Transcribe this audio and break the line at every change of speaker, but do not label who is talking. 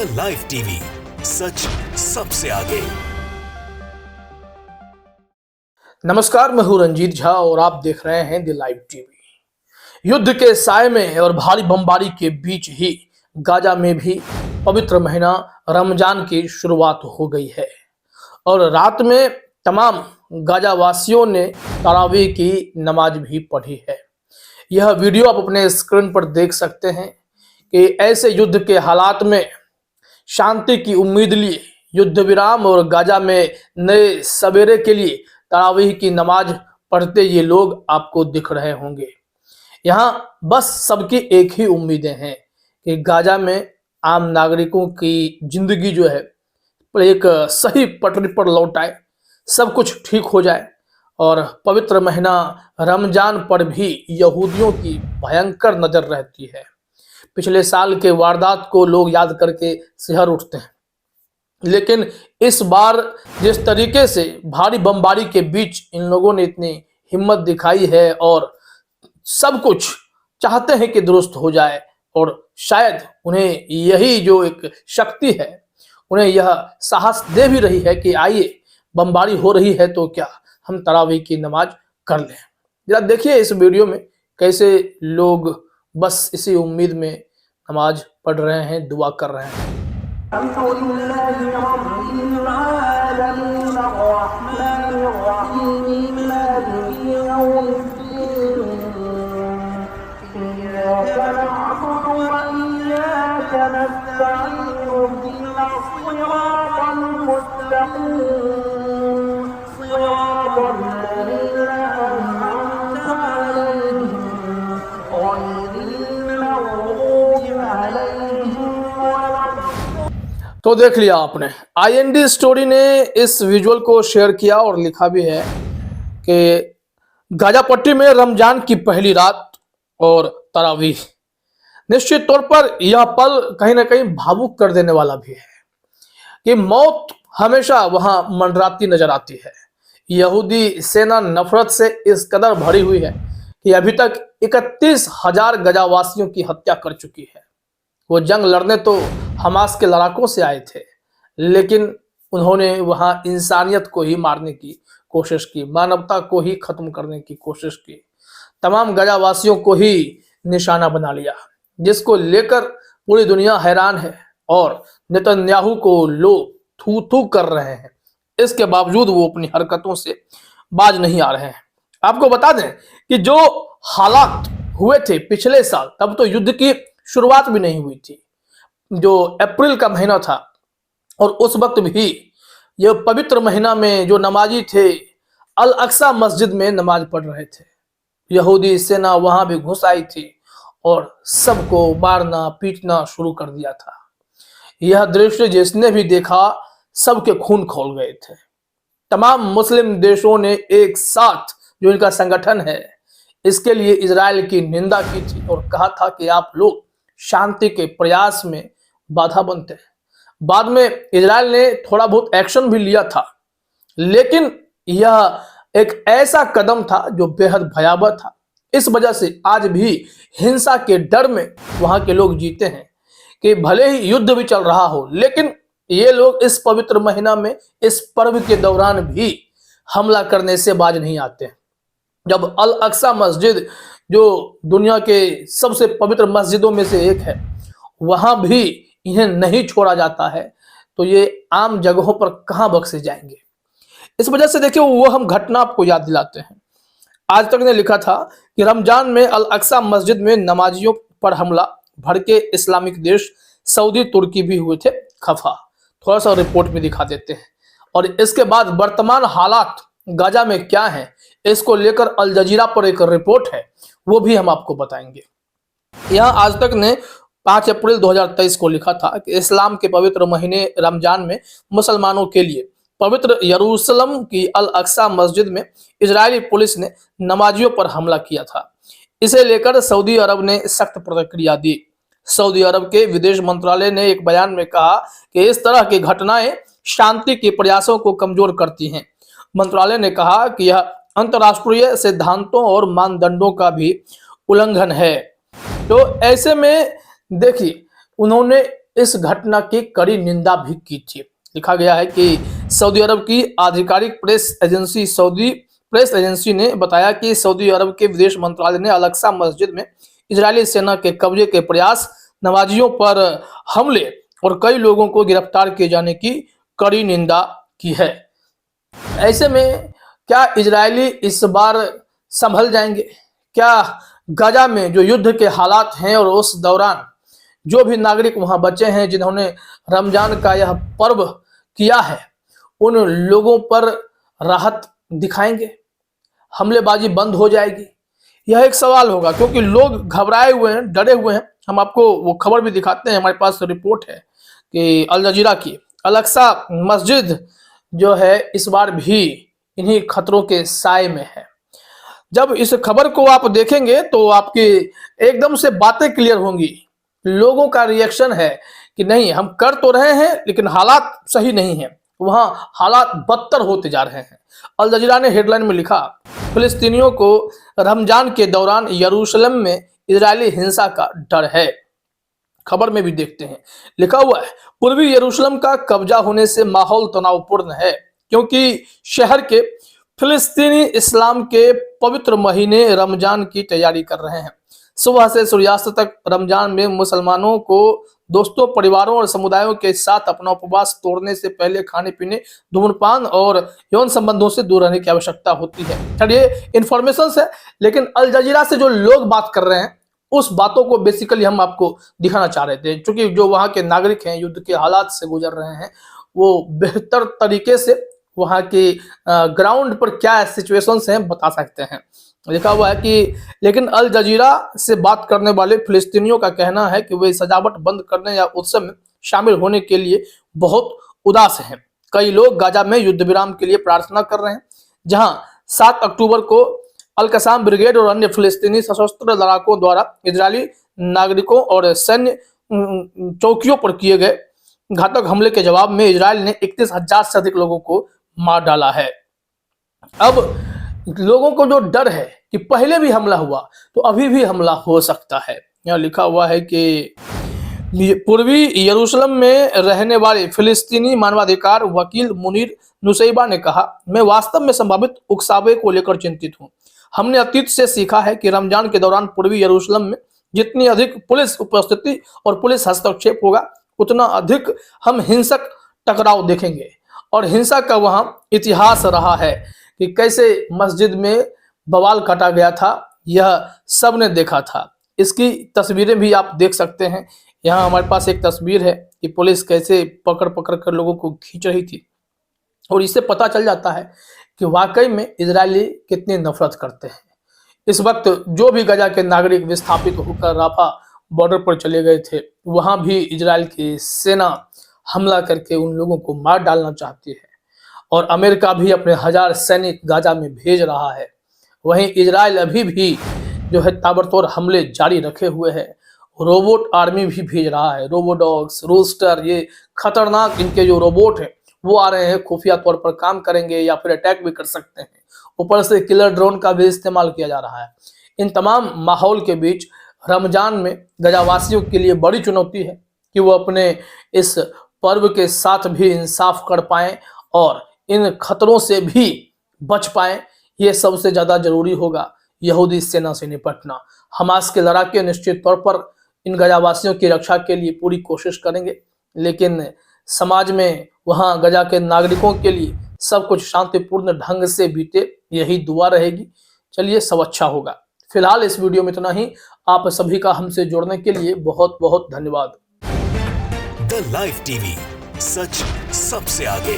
The live TV, सच सबसे आगे।
नमस्कार, मैं हूं रंजीत झा और आप देख रहे हैं द लाइव टीवी। युद्ध के साए में और भारी बमबारी के बीच ही गाजा में भी पवित्र महीना रमजान की शुरुआत हो गई है और रात में तमाम गाजा वासियों ने तरावीह की नमाज भी पढ़ी है। यह वीडियो आप अपने स्क्रीन पर देख सकते हैं कि ऐसे युद्ध के हालात में शांति की उम्मीद लिए युद्ध विराम और गाजा में नए सवेरे के लिए तरावीह की नमाज पढ़ते ये लोग आपको दिख रहे होंगे। यहाँ बस सबकी एक ही उम्मीदें हैं कि गाजा में आम नागरिकों की जिंदगी जो है एक सही पटरी पर लौट आए, सब कुछ ठीक हो जाए और पवित्र महीना रमजान पर भी यहूदियों की भयंकर नजर रहती है। पिछले साल के वारदात को लोग याद करके सिहर उठते हैं, लेकिन इस बार जिस तरीके से भारी बमबारी के बीच इन लोगों ने इतनी हिम्मत दिखाई है और सब कुछ चाहते हैं कि दुरुस्त हो जाए और शायद उन्हें यही जो एक शक्ति है उन्हें यह साहस दे भी रही है कि आइए, बमबारी हो रही है तो क्या हम तरावीह की नमाज कर लें। जरा देखिए इस वीडियो में कैसे लोग बस इसी उम्मीद में नमाज पढ़ रहे हैं, दुआ कर रहे हैं। तो देख लिया आपने, IND स्टोरी ने इस विजुअल को शेयर किया और लिखा भी है कि गाजा पट्टी में रमजान की पहली रात और तरावीह। निश्चित तौर पर यह पल कहीं ना कहीं भावुक कर देने वाला भी है कि मौत हमेशा वहां मंडराती नजर आती है। यहूदी सेना नफरत से इस कदर भरी हुई है कि अभी तक 31,000 गजावासियों की हत्या कर चुकी है। वो जंग लड़ने तो हमास के लड़ाकों से आए थे, लेकिन उन्होंने वहां इंसानियत को ही मारने की कोशिश की, मानवता को ही खत्म करने की कोशिश की, तमाम गजावासियों को ही निशाना बना लिया, जिसको लेकर पूरी दुनिया हैरान है और नेतन्याहू को लोग थू थू कर रहे हैं। इसके बावजूद वो अपनी हरकतों से बाज नहीं आ रहे हैं। आपको बता दें कि जो हालात हुए थे पिछले साल, तब तो युद्ध की शुरुआत भी नहीं हुई थी, जो अप्रैल का महीना था, और उस वक्त भी ये पवित्र महीना में जो नमाजी थे अल अक्सा मस्जिद में नमाज पढ़ रहे थे। यहूदी सेना वहां भी घुस आई थी और सबको मारना पीटना शुरू कर दिया था। यह दृश्य जिसने भी देखा सबके खून खौल गए थे। तमाम मुस्लिम देशों ने एक साथ, जो इनका संगठन है, इसके लिए इजराइल की निंदा की थी और कहा था कि आप लोग शांति के प्रयास में बाधा बनते हैं। बाद में इजराइल ने थोड़ा बहुत एक्शन भी लिया था, लेकिन यह एक ऐसा कदम था जो बेहद भयावह था। इस वजह से आज भी हिंसा के डर में वहां के लोग जीते हैं कि भले ही युद्ध भी चल रहा हो, लेकिन ये लोग इस पवित्र महीना में इस पर्व के दौरान भी हमला करने से बाज नहीं आते। जब अल अक्सा मस्जिद, जो दुनिया के सबसे पवित्र मस्जिदों में से एक है, वहां भी इन्हें नहीं छोड़ा जाता है, तो ये आम जगहों पर कहां बख्शे जाएंगे। इस वजह से देखिए वो हम घटना आपको याद दिलाते हैं। आज तक ने लिखा था कि रमजान में अल अक्सा मस्जिद में नमाजियों पर हमला, भड़के इस्लामिक देश सऊदी तुर्की भी हुए थे खफा। थोड़ा सा रिपोर्ट में दिखा देते हैं और इसके बाद वर्तमान हालात गाजा में क्या है, इसको लेकर अल जजीरा पर एक रिपोर्ट है, वो भी हम आपको बताएंगे। यहाँ आज तक ने 5 अप्रैल 2023 को लिखा था कि इस्लाम के पवित्र महीने रमजान में मुसलमानों के लिए पवित्र यरूशलेम की अल अक्सा मस्जिद में इजरायली पुलिस ने नमाजियों पर हमला किया था। इसे लेकर सऊदी अरब ने सख्त प्रतिक्रिया दी। सऊदी अरब के विदेश मंत्रालय ने एक बयान में कहा कि इस तरह की घटनाएं शांति के प्रयासों को कमजोर करती हैं। मंत्रालय ने कहा कि यह अंतर्राष्ट्रीय सिद्धांतों और मानदंडों का भी उल्लंघन है। तो ऐसे में देखिए, उन्होंने इस घटना की कड़ी निंदा भी की थी। लिखा गया है कि सऊदी अरब की आधिकारिक सऊदी प्रेस एजेंसी ने बताया कि सऊदी अरब के विदेश मंत्रालय ने अल-अक्सा मस्जिद में इजरायली सेना के कब्जे के प्रयास, नमाजियों पर हमले और कई लोगों को गिरफ्तार किए जाने की कड़ी निंदा की है। ऐसे में क्या इजरायली इस बार संभल जाएंगे? क्या गाजा में जो युद्ध के हालात हैं और उस दौरान जो भी नागरिक वहां बचे हैं जिन्होंने रमजान का यह पर्व किया है, उन लोगों पर राहत दिखाएंगे? हमलेबाजी बंद हो जाएगी? यह एक सवाल होगा, क्योंकि लोग घबराए हुए हैं, डरे हुए हैं। हम आपको वो खबर भी दिखाते हैं, हमारे पास रिपोर्ट है कि अल जजीरा की अल-अक्सा मस्जिद जो है इस बार भी इन्हीं खतरों के साए में है। जब इस खबर को आप देखेंगे तो आपकी एकदम से बातें क्लियर होंगी। लोगों का रिएक्शन है कि नहीं, हम कर तो रहे हैं लेकिन हालात सही नहीं है, वहां हालात बदतर होते जा रहे हैं। अल जजीरा ने हेडलाइन में लिखा, फिलिस्तीनियों को रमजान के दौरान यरूशलेम में इजरायली हिंसा का डर है। खबर में भी देखते हैं, लिखा हुआ है, पूर्वी यरूशलेम का कब्जा होने से माहौल तनावपूर्ण है, क्योंकि शहर के फिलिस्तीनी इस्लाम के पवित्र महीने रमजान की तैयारी कर रहे हैं। सुबह से सूर्यास्त तक रमजान में मुसलमानों को दोस्तों, परिवारों और समुदायों के साथ अपना उपवास तोड़ने से पहले खाने पीने, धूम्रपान और यौन संबंधों से दूर रहने की आवश्यकता होती है। ये इंफॉर्मेशन है, लेकिन अल जजीरा से जो लोग बात कर रहे हैं उस बातों को बेसिकली हम आपको दिखाना चाह रहे थे, क्योंकि जो वहां के नागरिक हैं, युद्ध के हालात से गुजर रहे हैं, वो बेहतर तरीके से वहां के ग्राउंड पर क्या सिचुएशंस हैं बता सकते हैं। लिखा हुआ है कि लेकिन अल जजीरा से बात करने वाले फिलिस्तीनियों का कहना है कि वे सजावट बंद करने या उत्सव में शामिल होने के लिए बहुत उदास हैं। कई लोग गाजा में युद्ध विराम के लिए प्रार्थना कर रहे हैं, जहां 7 अक्टूबर को अल-कसाम ब्रिगेड और अन्य फिलिस्तीनी सशस्त्र लड़ाकों द्वारा इजरायली नागरिकों और सैन्य चौकियों पर किए गए घातक हमले के जवाब में इजरायल ने 31,000 से अधिक लोगों को मार डाला है। अब लोगों को जो डर है कि पहले भी हमला हुआ तो अभी भी हमला हो सकता है। यहाँ लिखा हुआ है कि पूर्वी यरूशलेम में रहने वाले फिलिस्तीनी मानवाधिकार वकील मुनीर नुसैबा ने कहा, मैं वास्तव में संभावित उकसावे को लेकर चिंतित हूँ। हमने अतीत से सीखा है कि रमजान के दौरान पूर्वी यरूशलेम में जितनी अधिक पुलिस उपस्थिति और पुलिस हस्तक्षेप होगा, उतना अधिक हम हिंसक टकराव देखेंगे। और हिंसा का वहां इतिहास रहा है कि कैसे मस्जिद में बवाल काटा गया था, यह सब ने देखा था। इसकी तस्वीरें भी आप देख सकते हैं। यहाँ हमारे पास एक तस्वीर है कि पुलिस कैसे पकड़ पकड़ कर लोगों को खींच रही थी, और इससे पता चल जाता है कि वाकई में इजरायली कितनी नफरत करते हैं। इस वक्त जो भी गजा के नागरिक विस्थापित होकर राफा बॉर्डर पर चले गए थे, वहां भी इजरायल की सेना हमला करके उन लोगों को मार डालना चाहती है, और अमेरिका भी अपने 1000 सैनिक गाजा में भेज रहा है। वहीं इजरायल अभी भी जो है ताबड़तोड़ हमले जारी रखे हुए है, रोबोट आर्मी भी भेज रहा है। रोबोडॉग्स, रूस्टर, ये खतरनाक इनके जो रोबोट है वो आ रहे हैं, खुफिया तौर पर काम करेंगे या फिर अटैक भी कर सकते हैं। ऊपर से किलर ड्रोन का भी इस्तेमाल किया जा रहा है। इन तमाम माहौल के बीच रमजान में गजावासियों के लिए बड़ी चुनौती है कि वो अपने इस पर्व के साथ भी इंसाफ कर पाएं और इन खतरों से भी बच पाएं। ये सबसे ज्यादा जरूरी होगा। यहूदी सेना से निपटना, हमास के लड़ाके निश्चित तौर पर इन गजावासियों की रक्षा के लिए पूरी कोशिश करेंगे, लेकिन समाज में वहां गजा के नागरिकों के लिए सब कुछ शांतिपूर्ण ढंग से बीते, यही दुआ रहेगी। चलिए, सब अच्छा होगा। फिलहाल इस वीडियो में इतना ही। आप सभी का हमसे जुड़ने के लिए बहुत बहुत धन्यवाद।
द लाइव टीवी, सच सबसे आगे।